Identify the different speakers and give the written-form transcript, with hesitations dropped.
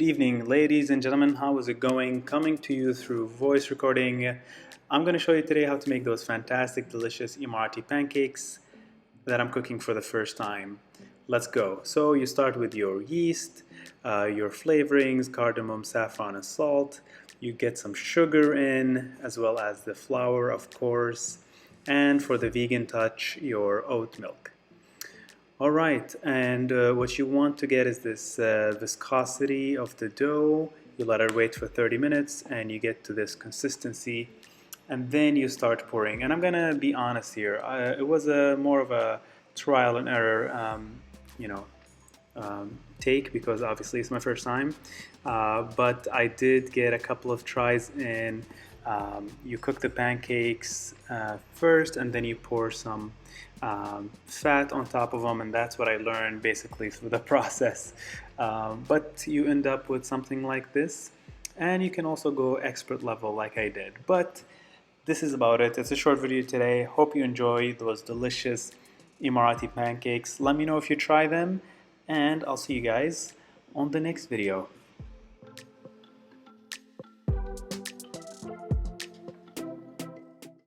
Speaker 1: evening, ladies and gentlemen. How is it going? Coming to you through voice recording. I'm going to show you today how to make those fantastic, delicious Emirati pancakes that I'm cooking for the first time. Let's go. So you start with your yeast, your flavorings, cardamom, saffron, and salt. You get some sugar in, as well as the flour, of course. And for the vegan touch, your oat milk. All right, and what you want to get is this viscosity of the dough. You let it wait for 30 minutes and you get to this consistency, and then you start pouring. And I'm gonna be honest here, it was more of a trial and error take, because obviously it's my first time, but I did get a couple of tries in. You cook the pancakes first, and then you pour some fat on top of them, and that's what I learned basically through the process. But you end up with something like this, and you can also go expert level like I did. But this is about it. It's a short video today. Hope you enjoy those delicious Emirati pancakes. Let me know if you try them, and I'll see you guys on the next video.